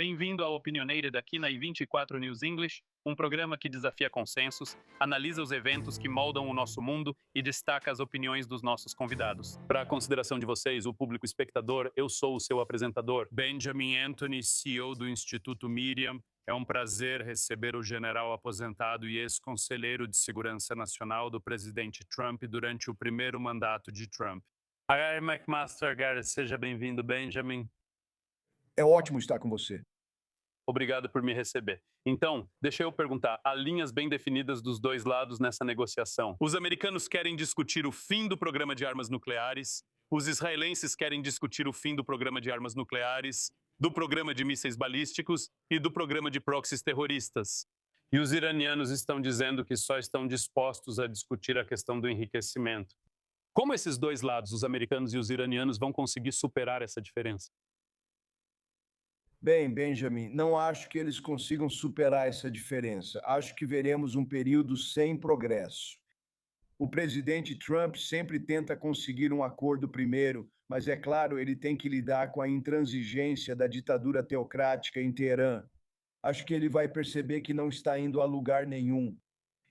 Bem-vindo ao Opinionated aqui na I24 News English, um programa que desafia consensos, analisa os eventos que moldam o nosso mundo e destaca as opiniões dos nossos convidados. Para a consideração de vocês, o público espectador, eu sou o seu apresentador, Benjamin Anthony, CEO do Instituto Miriam. É um prazer receber o general aposentado e ex-conselheiro de Segurança Nacional do presidente Trump durante o primeiro mandato de Trump. Gary McMaster, Gary, seja bem-vindo, Benjamin. É ótimo estar com você. Obrigado por me receber. Então, deixa eu perguntar, há linhas bem definidas dos dois lados nessa negociação. Os americanos querem discutir o fim do programa de armas nucleares, os israelenses querem discutir o fim do programa de armas nucleares, do programa de mísseis balísticos e do programa de proxies terroristas. E os iranianos estão dizendo que só estão dispostos a discutir a questão do enriquecimento. Como esses dois lados, os americanos e os iranianos, vão conseguir superar essa diferença? Bem, Benjamin, não acho que eles consigam superar essa diferença. Acho que veremos um período sem progresso. O presidente Trump sempre tenta conseguir um acordo primeiro, mas é claro, ele tem que lidar com a intransigência da ditadura teocrática em Teherã. Acho que ele vai perceber que não está indo a lugar nenhum.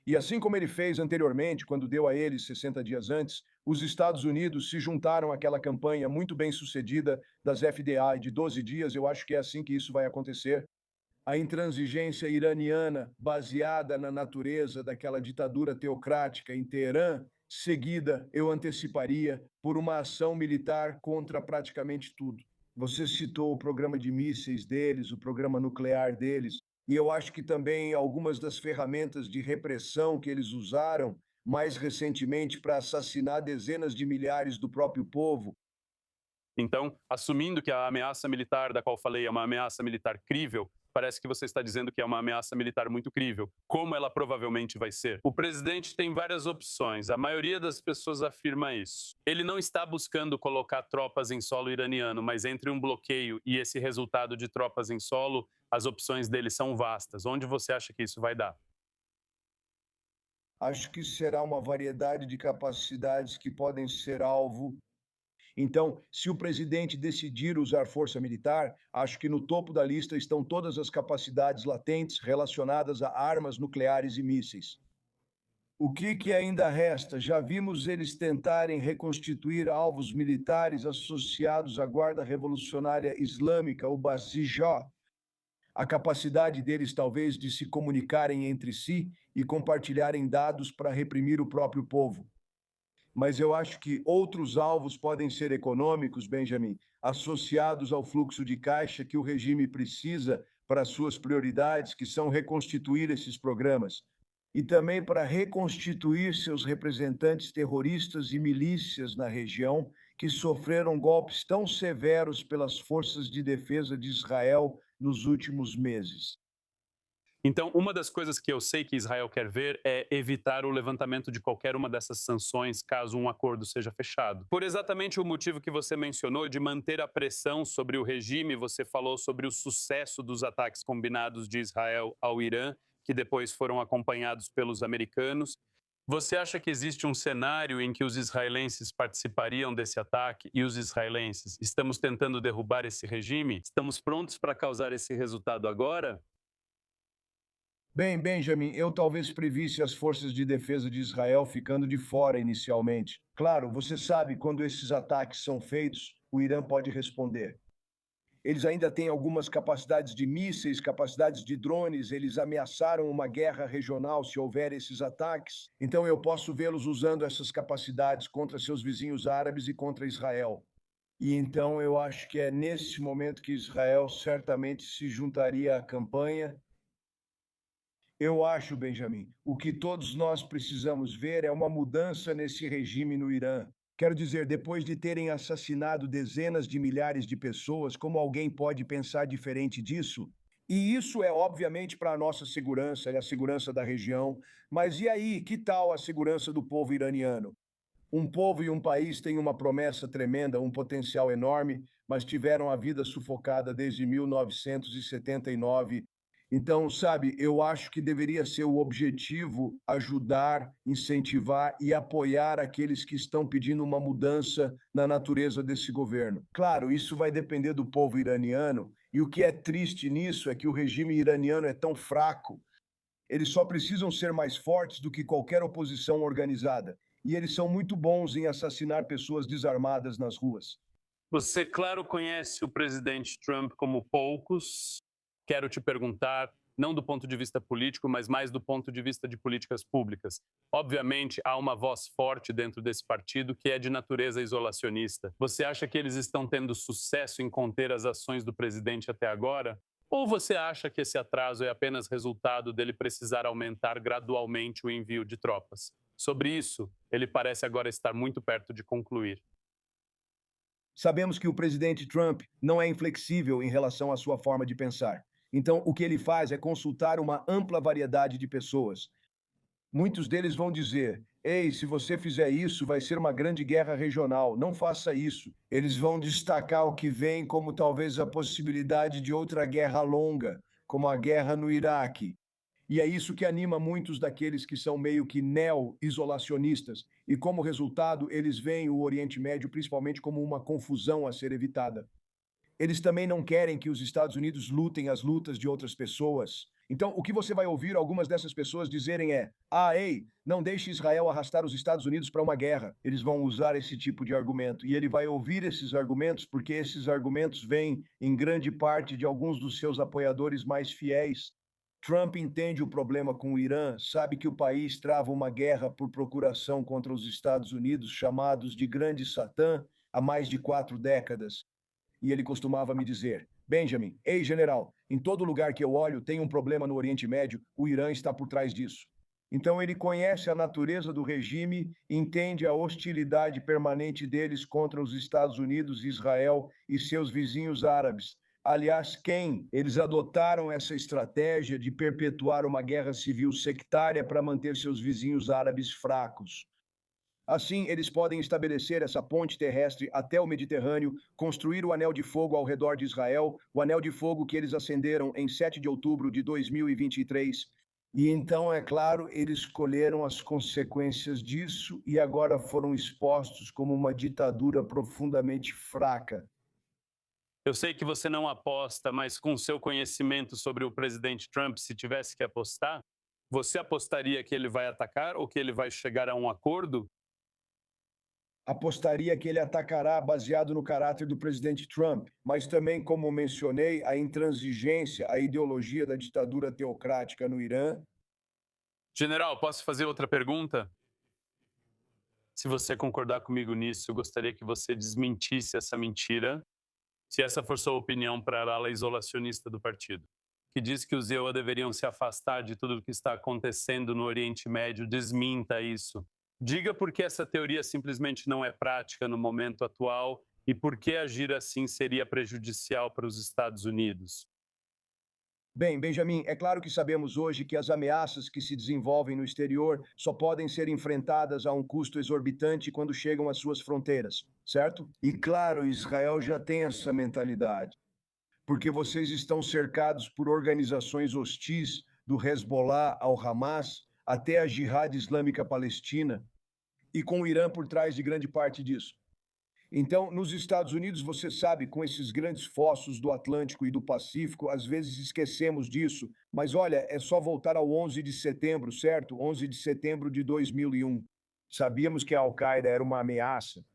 E assim como ele fez anteriormente, quando deu a eles 60 dias antes, os Estados Unidos se juntaram àquela campanha muito bem sucedida das FDA de 12 dias. Eu acho que é assim que isso vai acontecer. A intransigência iraniana, baseada na natureza daquela ditadura teocrática em Teherã, seguida, eu anteciparia, por uma ação militar contra praticamente tudo. Você citou o programa de mísseis deles, o programa nuclear deles. E eu acho que também algumas das ferramentas de repressão que eles usaram mais recentemente para assassinar dezenas de milhares do próprio povo. Então, assumindo que a ameaça militar da qual falei é uma ameaça militar crível, parece que você está dizendo que é uma ameaça militar muito crível. Como ela provavelmente vai ser? O presidente tem várias opções. A maioria das pessoas afirma isso. Ele não está buscando colocar tropas em solo iraniano, mas entre um bloqueio e esse resultado de tropas em solo, as opções dele são vastas. Onde você acha que isso vai dar? Acho que será uma variedade de capacidades que podem ser alvo. Então, se o presidente decidir usar força militar, acho que no topo da lista estão todas as capacidades latentes relacionadas a armas nucleares e mísseis. O que ainda resta? Já vimos eles tentarem reconstituir alvos militares associados à Guarda Revolucionária Islâmica, o Basijó. A capacidade deles, talvez, de se comunicarem entre si e compartilharem dados para reprimir o próprio povo. Mas eu acho que outros alvos podem ser econômicos, Benjamin, associados ao fluxo de caixa que o regime precisa para suas prioridades, que são reconstituir esses programas, e também para reconstituir seus representantes terroristas e milícias na região que sofreram golpes tão severos pelas forças de defesa de Israel nos últimos meses. Então, uma das coisas que eu sei que Israel quer ver é evitar o levantamento de qualquer uma dessas sanções caso um acordo seja fechado. Por exatamente o motivo que você mencionou de manter a pressão sobre o regime, você falou sobre o sucesso dos ataques combinados de Israel ao Irã, que depois foram acompanhados pelos americanos. Você acha que existe um cenário em que os israelenses participariam desse ataque e os israelenses estamos tentando derrubar esse regime? Estamos prontos para causar esse resultado agora? Bem, Benjamin, eu talvez previsse as forças de defesa de Israel ficando de fora inicialmente. Claro, você sabe, quando esses ataques são feitos, o Irã pode responder. Eles ainda têm algumas capacidades de mísseis, capacidades de drones, eles ameaçaram uma guerra regional se houver esses ataques. Então eu posso vê-los usando essas capacidades contra seus vizinhos árabes e contra Israel. E então eu acho que é nesse momento que Israel certamente se juntaria à campanha. Eu acho, Benjamin, o que todos nós precisamos ver é uma mudança nesse regime no Irã. Quero dizer, depois de terem assassinado dezenas de milhares de pessoas, como alguém pode pensar diferente disso? E isso é obviamente para a nossa segurança e a segurança da região. Mas e aí, que tal a segurança do povo iraniano? Um povo e um país têm uma promessa tremenda, um potencial enorme, mas tiveram a vida sufocada desde 1979 Então, sabe, eu acho que deveria ser o objetivo ajudar, incentivar e apoiar aqueles que estão pedindo uma mudança na natureza desse governo. Claro, isso vai depender do povo iraniano, e o que é triste nisso é que o regime iraniano é tão fraco. Eles só precisam ser mais fortes do que qualquer oposição organizada. E eles são muito bons em assassinar pessoas desarmadas nas ruas. Você, claro, conhece o presidente Trump como poucos. Quero te perguntar, não do ponto de vista político, mas mais do ponto de vista de políticas públicas. Obviamente, há uma voz forte dentro desse partido que é de natureza isolacionista. Você acha que eles estão tendo sucesso em conter as ações do presidente até agora? Ou você acha que esse atraso é apenas resultado dele precisar aumentar gradualmente o envio de tropas? Sobre isso, ele parece agora estar muito perto de concluir. Sabemos que o presidente Trump não é inflexível em relação à sua forma de pensar. Então, o que ele faz é consultar uma ampla variedade de pessoas. Muitos deles vão dizer: ei, se você fizer isso, vai ser uma grande guerra regional, não faça isso. Eles vão destacar o que vem como talvez a possibilidade de outra guerra longa, como a guerra no Iraque. E é isso que anima muitos daqueles que são meio que neo-isolacionistas, e como resultado, eles veem o Oriente Médio principalmente como uma confusão a ser evitada. Eles também não querem que os Estados Unidos lutem as lutas de outras pessoas. Então, o que você vai ouvir algumas dessas pessoas dizerem é: ah, ei, não deixe Israel arrastar os Estados Unidos para uma guerra. Eles vão usar esse tipo de argumento. E ele vai ouvir esses argumentos porque esses argumentos vêm, em grande parte, de alguns dos seus apoiadores mais fiéis. Trump entende o problema com o Irã, sabe que o país trava uma guerra por procuração contra os Estados Unidos, chamados de Grande Satã, há mais de 4 décadas. E ele costumava me dizer: Benjamin, ei general, em todo lugar que eu olho tem um problema no Oriente Médio, o Irã está por trás disso. Então ele conhece a natureza do regime, entende a hostilidade permanente deles contra os Estados Unidos, Israel e seus vizinhos árabes. Aliás, eles adotaram essa estratégia de perpetuar uma guerra civil sectária para manter seus vizinhos árabes fracos. Assim, eles podem estabelecer essa ponte terrestre até o Mediterrâneo, construir o Anel de Fogo ao redor de Israel, o Anel de Fogo que eles acenderam em 7 de outubro de 2023. E então, é claro, eles escolheram as consequências disso e agora foram expostos como uma ditadura profundamente fraca. Eu sei que você não aposta, mas com seu conhecimento sobre o presidente Trump, se tivesse que apostar, você apostaria que ele vai atacar ou que ele vai chegar a um acordo? Apostaria que ele atacará baseado no caráter do presidente Trump, mas também, como mencionei, a intransigência, a ideologia da ditadura teocrática no Irã. General, posso fazer outra pergunta? Se você concordar comigo nisso, eu gostaria que você desmentisse essa mentira, se essa for sua opinião para a ala isolacionista do partido, que diz que os EUA deveriam se afastar de tudo o que está acontecendo no Oriente Médio. Desminta isso. Diga por que essa teoria simplesmente não é prática no momento atual e por que agir assim seria prejudicial para os Estados Unidos. Bem, Benjamin, é claro que sabemos hoje que as ameaças que se desenvolvem no exterior só podem ser enfrentadas a um custo exorbitante quando chegam às suas fronteiras, certo? E claro, Israel já tem essa mentalidade, porque vocês estão cercados por organizações hostis, do Hezbollah ao Hamas, até a Jihad Islâmica Palestina, e com o Irã por trás de grande parte disso. Então, nos Estados Unidos, você sabe, com esses grandes fossos do Atlântico e do Pacífico, às vezes esquecemos disso, mas olha, é só voltar ao 11 de setembro, certo? 11 de setembro de 2001. Sabíamos que a Al-Qaeda era uma ameaça.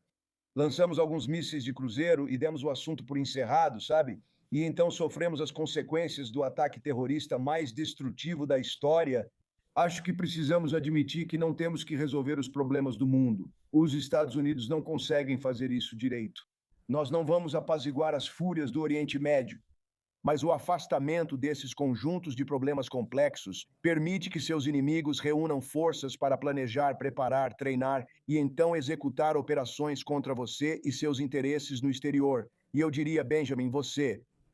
Lançamos alguns mísseis de cruzeiro e demos o assunto por encerrado, sabe? E então sofremos as consequências do ataque terrorista mais destrutivo da história. Acho que precisamos admitir que não temos que resolver os problemas do mundo. Os Estados Unidos não conseguem fazer isso direito. Nós não vamos apaziguar as fúrias do Oriente Médio, mas o afastamento desses conjuntos de problemas complexos permite que seus inimigos reúnam forças para planejar, preparar, treinar e então executar operações contra você e seus interesses no exterior. E eu diria, Benjamin,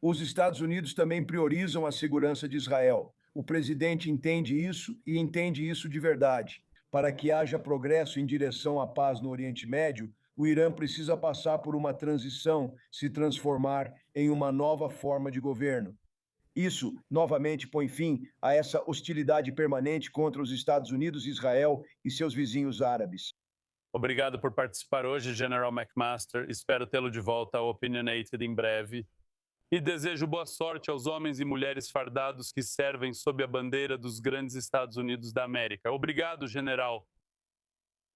os Estados Unidos também priorizam a segurança de Israel. O presidente entende isso e entende isso de verdade. Para que haja progresso em direção à paz no Oriente Médio, o Irã precisa passar por uma transição, se transformar em uma nova forma de governo. Isso, novamente, põe fim a essa hostilidade permanente contra os Estados Unidos, Israel e seus vizinhos árabes. Obrigado por participar hoje, General McMaster. Espero tê-lo de volta ao Opinionated em breve. E desejo boa sorte aos homens e mulheres fardados que servem sob a bandeira dos grandes Estados Unidos da América. Obrigado, General.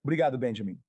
Obrigado, Benjamin.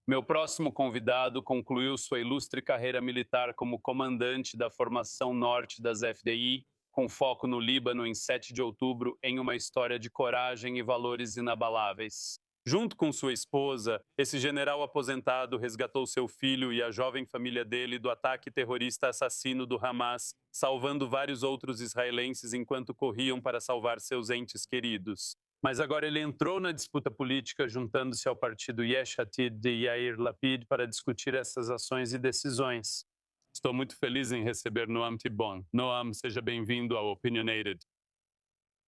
Meu próximo convidado concluiu sua ilustre carreira militar como comandante da Formação Norte das FDI, com foco no Líbano em 7 de outubro, em uma história de coragem e valores inabaláveis. Junto com sua esposa, esse general aposentado resgatou seu filho e a jovem família dele do ataque terrorista assassino do Hamas, salvando vários outros israelenses enquanto corriam para salvar seus entes queridos. Mas agora ele entrou na disputa política, juntando-se ao partido Yesh Atid de Yair Lapid para discutir essas ações e decisões. Estou muito feliz em receber Noam Tibon. Noam, seja bem-vindo ao Opinionated.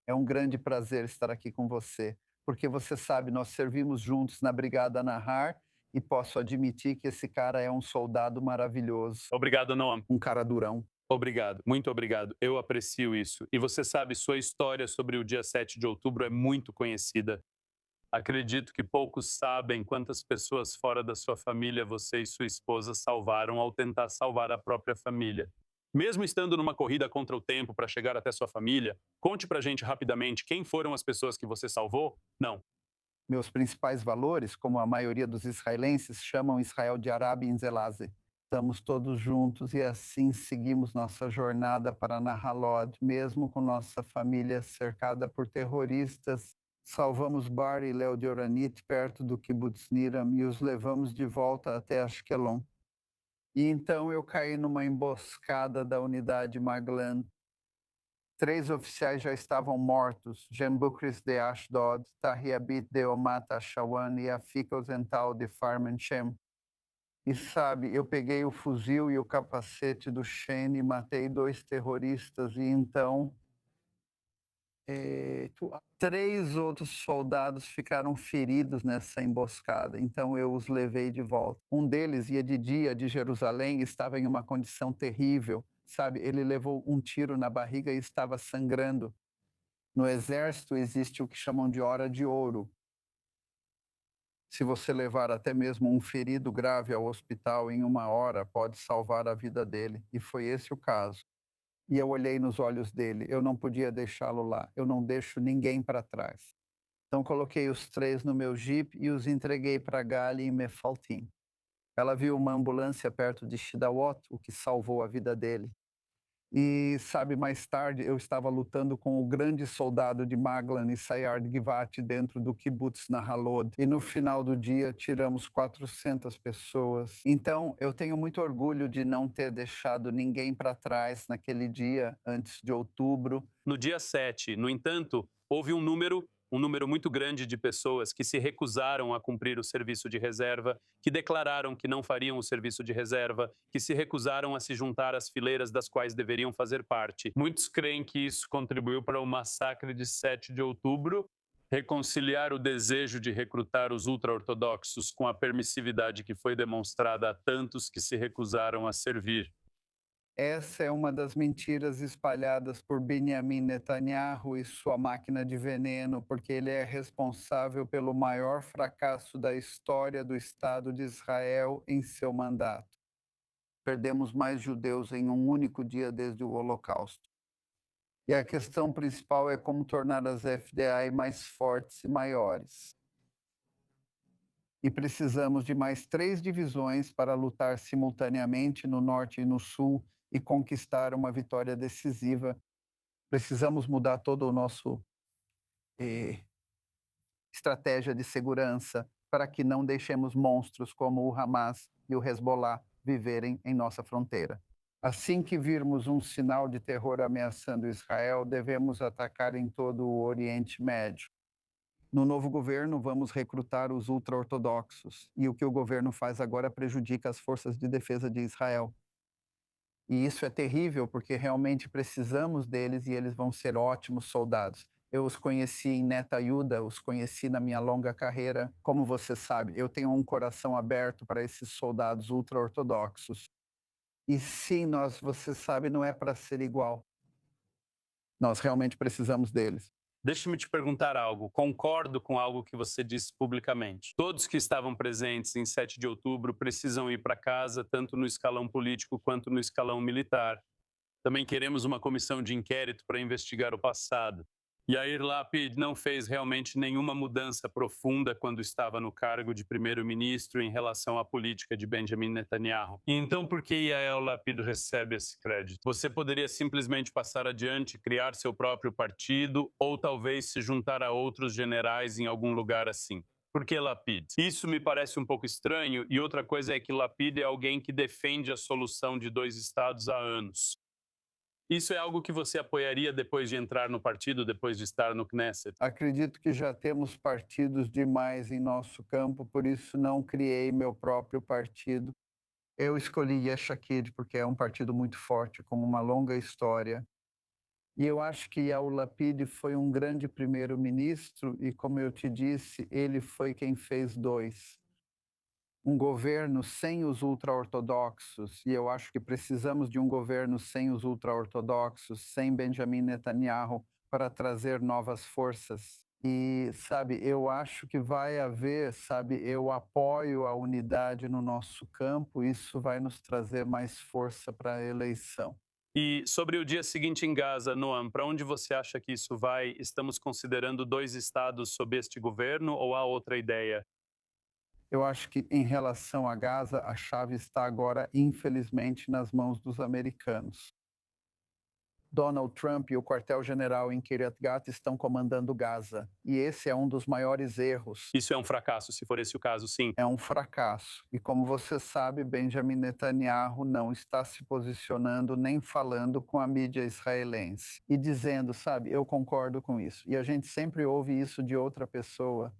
É um grande prazer estar aqui com você, porque você sabe, nós servimos juntos na Brigada Nahar e posso admitir que esse cara é um soldado maravilhoso, Obrigado, Noam. um cara durão. Obrigado, muito obrigado. Eu aprecio isso. E você sabe, sua história sobre o dia 7 de outubro é muito conhecida. Acredito que poucos sabem quantas pessoas fora da sua família você e sua esposa salvaram ao tentar salvar a própria família. Mesmo estando numa corrida contra o tempo para chegar até sua família, conte pra gente rapidamente quem foram as pessoas que você salvou? Não. Meus principais valores, como a maioria dos israelenses, chamam Israel de Arabi Inzelazeh. Estamos todos juntos e assim seguimos nossa jornada para Nahalod, mesmo com nossa família cercada por terroristas. Salvamos Bar e Leo de Oranit perto do Kibbutz Niram e os levamos de volta até Ashkelon. E então eu caí numa emboscada da unidade Maglan. 3 oficiais já estavam mortos, Jembukris de Ashdod, Tahiabit de Omat Ashawan e Afik Ozental de Farmanchem. E sabe, eu peguei o fuzil e o capacete do Shane e matei 2 terroristas e então 3 outros soldados ficaram feridos nessa emboscada, então eu os levei de volta. Um deles ia de dia de Jerusalém e estava em uma condição terrível, sabe? Ele levou um tiro na barriga e estava sangrando. No exército existe o que chamam de hora de ouro. Se você levar até mesmo um ferido grave ao hospital em 1 hora, pode salvar a vida dele. E foi esse o caso. E eu olhei nos olhos dele. Eu não podia deixá-lo lá. Eu não deixo ninguém para trás. Então coloquei os 3 no meu jipe e os entreguei para Gali em Mefaltim. Ela viu uma ambulância perto de Shidawot, o que salvou a vida dele. E, sabe, mais tarde eu estava lutando com o grande soldado de Maglan e Sayar de Givat dentro do kibbutz Nahalod. E no final do dia tiramos 400 pessoas. Então eu tenho muito orgulho de não ter deixado ninguém para trás naquele dia, antes de outubro. No dia 7, no entanto, houve um número muito grande de pessoas que se recusaram a cumprir o serviço de reserva, que declararam que não fariam o serviço de reserva, que se recusaram a se juntar às fileiras das quais deveriam fazer parte. Muitos creem que isso contribuiu para o massacre de 7 de outubro. Reconciliar o desejo de recrutar os ultra-ortodoxos com a permissividade que foi demonstrada a tantos que se recusaram a servir. Essa é uma das mentiras espalhadas por Benjamin Netanyahu e sua máquina de veneno, porque ele é responsável pelo maior fracasso da história do Estado de Israel em seu mandato. Perdemos mais judeus em um único dia desde o Holocausto. E a questão principal é como tornar as FDI mais fortes e maiores. E precisamos de mais 3 divisões para lutar simultaneamente no norte e no sul e conquistar uma vitória decisiva. Precisamos mudar todo o nosso estratégia de segurança para que não deixemos monstros como o Hamas e o Hezbollah viverem em nossa fronteira. Assim que virmos um sinal de terror ameaçando Israel, devemos atacar em todo o Oriente Médio. No novo governo, vamos recrutar os ultra-ortodoxos, e o que o governo faz agora prejudica as forças de defesa de Israel. E isso é terrível, porque realmente precisamos deles e eles vão ser ótimos soldados. Eu os conheci em Netayuda, os conheci na minha longa carreira. Como você sabe, eu tenho um coração aberto para esses soldados ultra-ortodoxos. E sim, você sabe, não é para ser igual. Nós realmente precisamos deles. Deixe-me te perguntar algo. Concordo com algo que você disse publicamente. Todos que estavam presentes em 7 de outubro precisam ir para casa, tanto no escalão político quanto no escalão militar. Também queremos uma comissão de inquérito para investigar o passado. Yair Lapid não fez realmente nenhuma mudança profunda quando estava no cargo de primeiro-ministro em relação à política de Benjamin Netanyahu. Então, por que Yair Lapid recebe esse crédito? Você poderia simplesmente passar adiante, criar seu próprio partido ou talvez se juntar a outros generais em algum lugar assim. Por que Lapid? Isso me parece um pouco estranho, e outra coisa é que Lapid é alguém que defende a solução de 2 estados há anos. Isso é algo que você apoiaria depois de entrar no partido, depois de estar no Knesset? Acredito que já temos partidos demais em nosso campo, por isso não criei meu próprio partido. Eu escolhi Yesh Atid porque é um partido muito forte, com uma longa história. E eu acho que Yair Lapid foi um grande primeiro-ministro e, como eu te disse, ele foi quem fez 2. Um governo sem os ultra-ortodoxos, e eu acho que precisamos de um governo sem os ultra-ortodoxos, sem Benjamin Netanyahu, para trazer novas forças. E, sabe, eu acho que vai haver, sabe, eu apoio a unidade no nosso campo, isso vai nos trazer mais força para a eleição. E sobre o dia seguinte em Gaza, Noam, para onde você acha que isso vai? Estamos considerando 2 estados sob este governo ou há outra ideia? Eu acho que, em relação a Gaza, a chave está agora, infelizmente, nas mãos dos americanos. Donald Trump e o quartel-general em Kiryat Gat estão comandando Gaza. E esse é um dos maiores erros. Isso é um fracasso, se for esse o caso, sim. É um fracasso. E como você sabe, Benjamin Netanyahu não está se posicionando nem falando com a mídia israelense. E dizendo, sabe, eu concordo com isso. E a gente sempre ouve isso de outra pessoa.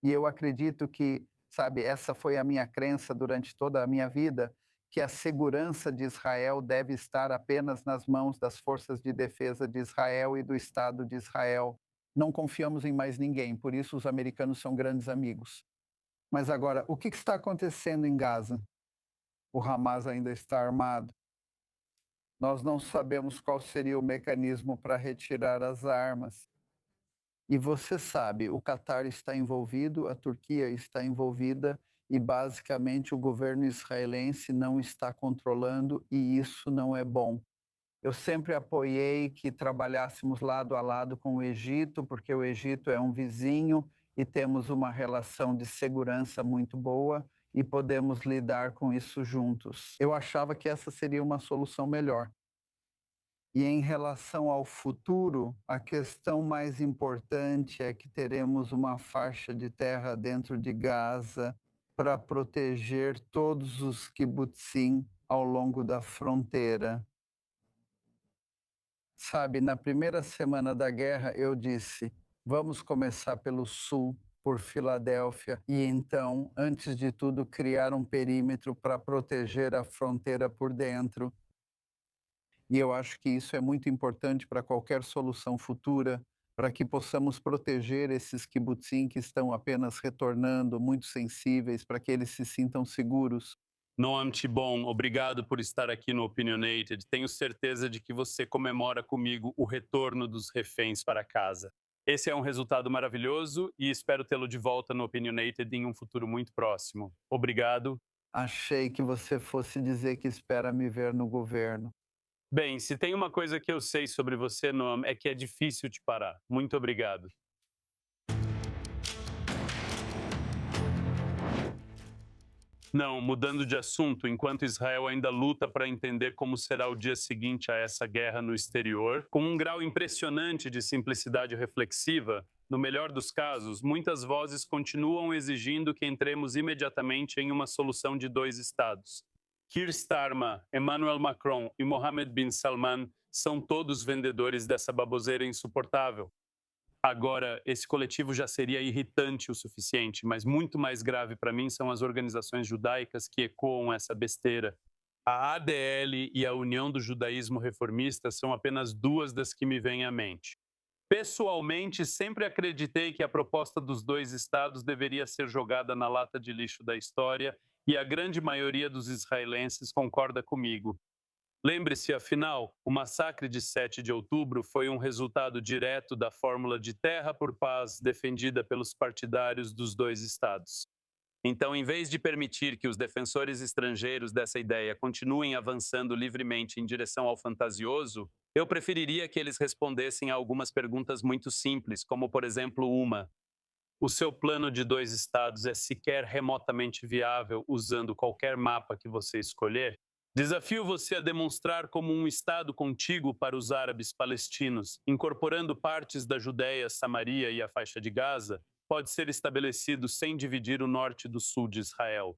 E eu acredito que, sabe, essa foi a minha crença durante toda a minha vida, que a segurança de Israel deve estar apenas nas mãos das forças de defesa de Israel e do Estado de Israel. Não confiamos em mais ninguém, por isso os americanos são grandes amigos. Mas agora, o que está acontecendo em Gaza? O Hamas ainda está armado. Nós não sabemos qual seria o mecanismo para retirar as armas. E você sabe, o Catar está envolvido, a Turquia está envolvida e basicamente o governo israelense não está controlando e isso não é bom. Eu sempre apoiei que trabalhássemos lado a lado com o Egito, porque o Egito é um vizinho e temos uma relação de segurança muito boa e podemos lidar com isso juntos. Eu achava que essa seria uma solução melhor. E em relação ao futuro, a questão mais importante é que teremos uma faixa de terra dentro de Gaza para proteger todos os kibbutzim ao longo da fronteira. Sabe, na primeira semana da guerra eu disse, vamos começar pelo sul, por Filadélfia, e então, antes de tudo, criar um perímetro para proteger a fronteira por dentro. E eu acho que isso é muito importante para qualquer solução futura, para que possamos proteger esses kibbutzim que estão apenas retornando, muito sensíveis, para que eles se sintam seguros. Noam Tibon, obrigado por estar aqui no Opinionated. Tenho certeza de que você comemora comigo o retorno dos reféns para casa. Esse é um resultado maravilhoso e espero tê-lo de volta no Opinionated em um futuro muito próximo. Obrigado. Achei que você fosse dizer que espera me ver no governo. Bem, se tem uma coisa que eu sei sobre você, Noam, é que é difícil te parar. Muito obrigado. Não, mudando de assunto, enquanto Israel ainda luta para entender como será o dia seguinte a essa guerra no exterior, com um grau impressionante de simplicidade reflexiva, no melhor dos casos, muitas vozes continuam exigindo que entremos imediatamente em uma solução de 2 estados. Keir Starmer, Emmanuel Macron e Mohammed bin Salman são todos vendedores dessa baboseira insuportável. Agora, esse coletivo já seria irritante o suficiente, mas muito mais grave para mim são as organizações judaicas que ecoam essa besteira. A ADL e a União do Judaísmo Reformista são apenas 2 das que me vêm à mente. Pessoalmente, sempre acreditei que a proposta dos dois estados deveria ser jogada na lata de lixo da história e a grande maioria dos israelenses concorda comigo. Lembre-se, afinal, o massacre de 7 de outubro foi um resultado direto da fórmula de terra por paz defendida pelos partidários dos dois estados. Então, em vez de permitir que os defensores estrangeiros dessa ideia continuem avançando livremente em direção ao fantasioso, eu preferiria que eles respondessem a algumas perguntas muito simples, como, por exemplo, o seu plano de dois estados é sequer remotamente viável usando qualquer mapa que você escolher? Desafio você a demonstrar como um estado contíguo para os árabes palestinos, incorporando partes da Judéia, Samaria e a faixa de Gaza, pode ser estabelecido sem dividir o norte do sul de Israel.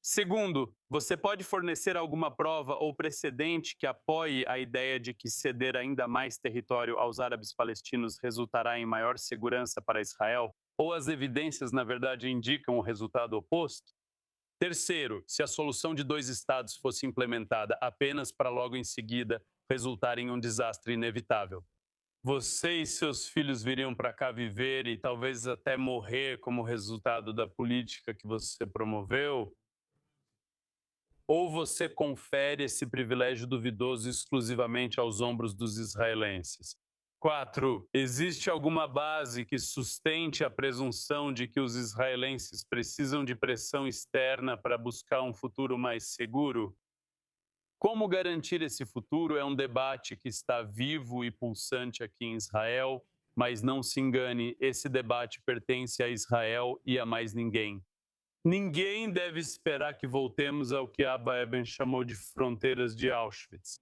Segundo, você pode fornecer alguma prova ou precedente que apoie a ideia de que ceder ainda mais território aos árabes palestinos resultará em maior segurança para Israel? Ou as evidências, na verdade, indicam o resultado oposto? Terceiro, se a solução de dois estados fosse implementada apenas para logo em seguida resultar em um desastre inevitável, você e seus filhos viriam para cá viver e talvez até morrer como resultado da política que você promoveu? Ou você confere esse privilégio duvidoso exclusivamente aos ombros dos israelenses? 4. Existe alguma base que sustente a presunção de que os israelenses precisam de pressão externa para buscar um futuro mais seguro? Como garantir esse futuro é um debate que está vivo e pulsante aqui em Israel, mas não se engane, esse debate pertence a Israel e a mais ninguém. Ninguém deve esperar que voltemos ao que Abba Eban chamou de fronteiras de Auschwitz.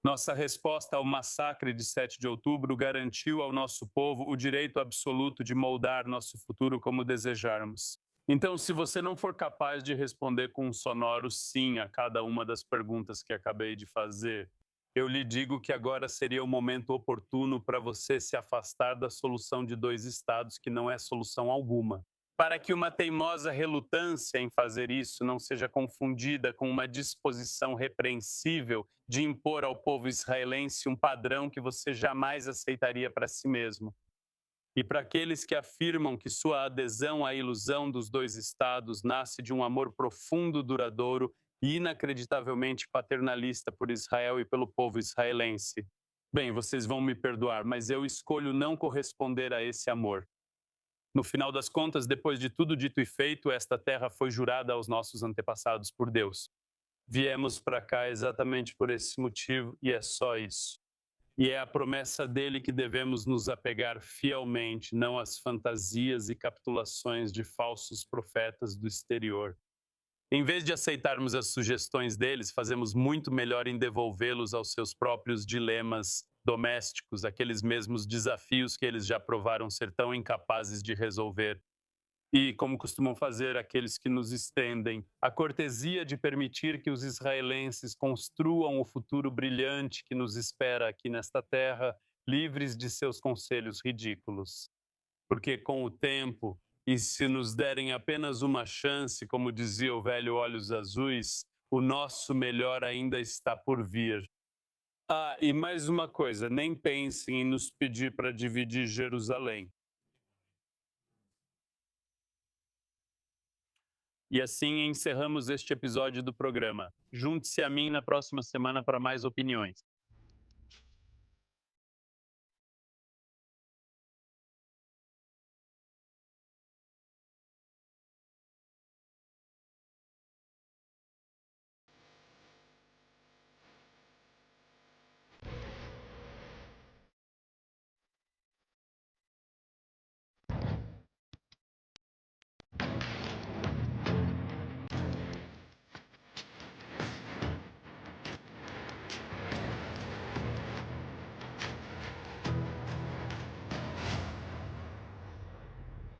Nossa resposta ao massacre de 7 de outubro garantiu ao nosso povo o direito absoluto de moldar nosso futuro como desejarmos. Então, se você não for capaz de responder com um sonoro sim a cada uma das perguntas que acabei de fazer, eu lhe digo que agora seria o momento oportuno para você se afastar da solução de dois estados, que não é solução alguma, para que uma teimosa relutância em fazer isso não seja confundida com uma disposição repreensível de impor ao povo israelense um padrão que você jamais aceitaria para si mesmo. E para aqueles que afirmam que sua adesão à ilusão dos dois estados nasce de um amor profundo, duradouro e inacreditavelmente paternalista por Israel e pelo povo israelense. Bem, vocês vão me perdoar, mas eu escolho não corresponder a esse amor. No final das contas, depois de tudo dito e feito, esta terra foi jurada aos nossos antepassados por Deus. Viemos para cá exatamente por esse motivo e é só isso. E é a promessa dele que devemos nos apegar fielmente, não às fantasias e capitulações de falsos profetas do exterior. Em vez de aceitarmos as sugestões deles, fazemos muito melhor em devolvê-los aos seus próprios dilemas domésticos, aqueles mesmos desafios que eles já provaram ser tão incapazes de resolver. E, como costumam fazer aqueles que nos estendem, a cortesia de permitir que os israelenses construam o futuro brilhante que nos espera aqui nesta terra, livres de seus conselhos ridículos. Porque com o tempo, e se nos derem apenas uma chance, como dizia o velho Olhos Azuis, o nosso melhor ainda está por vir. Ah, e mais uma coisa, nem pensem em nos pedir para dividir Jerusalém. E assim encerramos este episódio do programa. Junte-se a mim na próxima semana para mais opiniões.